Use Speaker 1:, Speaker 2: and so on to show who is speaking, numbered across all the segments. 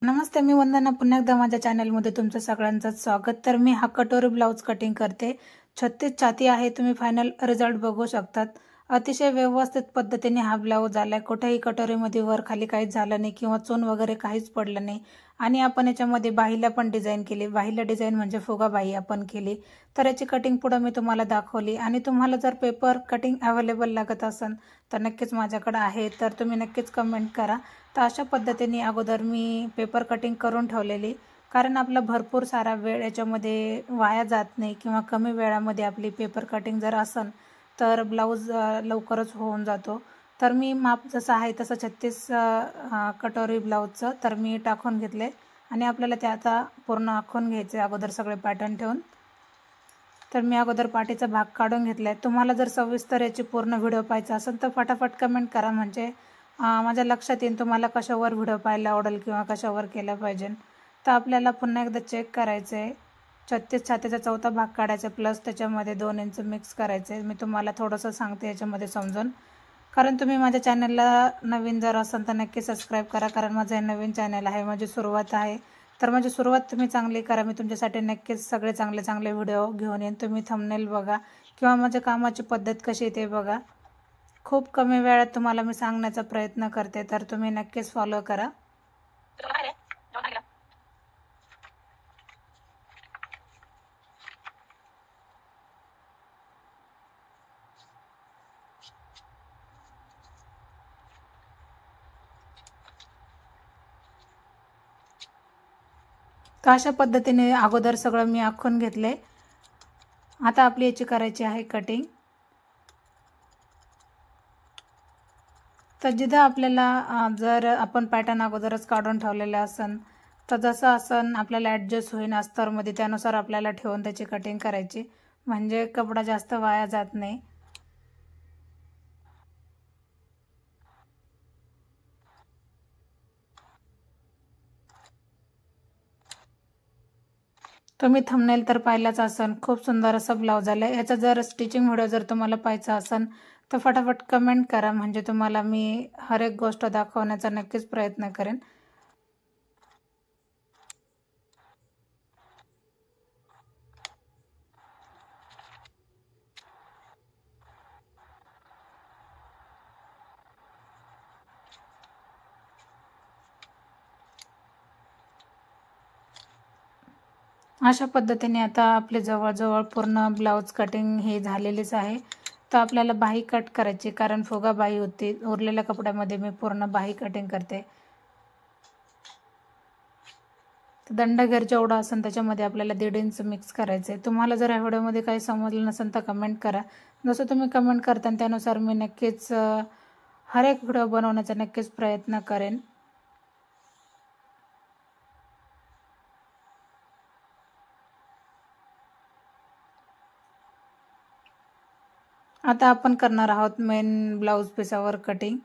Speaker 1: नमस्ते, मी वंदना. पुन्हा एकदा माझ्या चॅनलमध्ये तुमचं सगळ्यांचं स्वागत. तर मी हा कटोरी ब्लाऊज कटिंग करते. 36 छाती आहे. तुम्ही फायनल रिझल्ट बघू शकतात. अतिशय व्यवस्थित पद्धतीने हा ब्लाऊज आलाय. कुठेही कटोरीमध्ये वर खाली काहीच झालं नाही किंवा चून वगैरे काहीच पडलं नाही. आणि आपण याच्यामध्ये बाहीला पण डिझाईन केली. बाहीला डिझाईन म्हणजे फुगा बाही आपण केली. तर याची कटिंग पुढे मी तुम्हाला दाखवली. आणि तुम्हाला जर पेपर कटिंग अवेलेबल लागत असेल तर नक्कीच माझ्याकडे आहे. तर तुम्ही नक्कीच कमेंट करा. तर अशा पद्धतीने अगोदर मी पेपर कटिंग करून ठेवलेली, कारण आपला भरपूर सारा वेळ याच्यामध्ये वाया जात नाही किंवा कमी वेळामध्ये आपली पेपर कटिंग जर असेल तर ब्लाऊज लवकरच होऊन जातो. तर मी माप जसं आहे तसं 36 कटोरी ब्लाऊजचं तर मी टाकून घेतले. आणि आपल्याला ते आता पूर्ण आखून घ्यायचे अगोदर सगळे पॅटर्न ठेवून. तर मी अगोदर पाठीचा भाग काढून घेतलाय. तुम्हाला जर सविस्तर याची पूर्ण व्हिडिओ पाहायचा असेल तर फटाफट कमेंट करा, म्हणजे माझ्या लक्षात येईल तुम्हाला कशावर व्हिडिओ पाहायला आवडेल किंवा कशावर केलं पाहिजे. तर आपल्याला पुन्हा एकदा चेक करायचं आहे. 36 छातीचा चौथा भाग काढायचा प्लस त्याच्यामध्ये 2 इंच मिक्स करायचे. मी तुम्हाला थोडंसं सांगते याच्यामध्ये समजून, कारण तुम्ही माझ्या चॅनलला नवीन जर असाल तर नक्की सबस्क्राईब करा, कारण माझं हे नवीन चॅनल आहे, माझी सुरुवात आहे. तर माझी सुरुवात तुम्ही चांगली करा. मी तुमच्यासाठी नक्कीच सगळे चांगले चांगले व्हिडिओ घेऊन येईन. तुम्ही थंबनेल बघा किंवा माझ्या कामाची पद्धत कशी आहे ते बघा. खूप कमी वेळात तुम्हाला मी सांगण्याचा प्रयत्न करते, तर तुम्ही नक्कीच फॉलो करा. तर अशा पद्धतीने अगोदर सगळं मी आखून घेतले. आता आपली याची करायची आहे कटिंग. तर जिथं आपल्याला जर आपण पॅटर्न अगोदरच काढून ठेवलेलं असन तर जसं असन आपल्याला ॲडजस्ट होईन अस्तरमध्ये, त्यानुसार आपल्याला ठेवून त्याची कटिंग करायची, म्हणजे कपडा जास्त वाया जात नाही. तुम्ही थंबनेल तर पाहिलाच असन. खूप सुंदर असा ब्लाऊज आला आहे. याचा जर स्टिचिंग व्हिडिओ जर तुम्हाला पाहायचा असेल तर फटाफट कमेंट करा, म्हणजे तुम्हाला मी हर एक गोष्ट दाखवण्याचा नक्कीच प्रयत्न करेन. अशा पद्धतीने आता आपले जवळजवळ पूर्ण ब्लाऊज कटिंग हे झालेलीच आहे. तर आपल्याला बाही कट करायची, कारण फुगा बाही होती. उरलेल्या कपड्यामध्ये मी पूर्ण बाही कटिंग करते. दंडघेर जेवढा असेल त्याच्यामध्ये आपल्याला 1.5 इंच मिक्स करायचं आहे. तुम्हाला जर या व्हिडिओमध्ये काही समजलं नसेल तर कमेंट करा. जसं तुम्ही कमेंट करता त्यानुसार मी नक्कीच हर एक व्हिडिओ बनवण्याचा नक्कीच प्रयत्न करेन. आता आपण करणार आहोत मेन ब्लाऊज पिसावर कटिंग.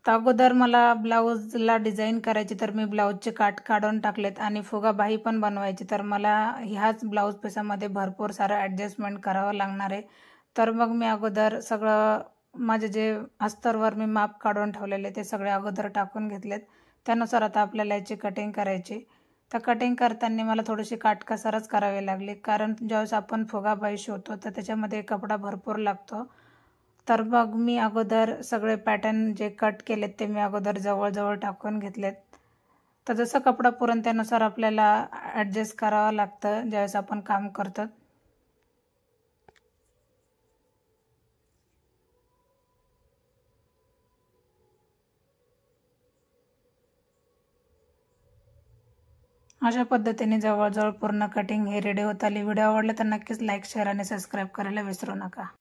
Speaker 1: तर अगोदर मला ब्लाऊजला डिझाईन करायची, तर मी ब्लाऊजचे काठ काढून टाकलेत आणि फुगा बाही पण बनवायची. तर मला ह्याच ब्लाऊज पिसामध्ये भरपूर सारं ॲडजस्टमेंट करावं लागणार आहे. तर मग मी अगोदर सगळं माझे जे अस्तरवर मी माप काढून ठेवलेले ते सगळे अगोदर टाकून घेतलेत. त्यानुसार आता आपल्याला याची कटिंग करायची. तर कटिंग करताना मला थोडीशी काटकसरच करावी लागली, कारण ज्यावेळेस आपण फुगा बाही शिवतो तर त्याच्यामध्ये कपडा भरपूर लागतो. तर मग मी अगोदर सगळे पॅटर्न जे कट केलेत ते मी अगोदर जवळ टाकून घेतलेत. तर जसं कपडा पुरेल त्यानुसार आपल्याला ॲडजस्ट करावं लागतं ज्यावेळेस आपण काम करतो. अशा पद्धतीने जवळजवळ पूर्ण कटिंग हे रेडी होत आली. व्हिडिओ आवडला तर नक्कीच लाईक, शेअर आणि सबस्क्राईब करायला विसरू नका.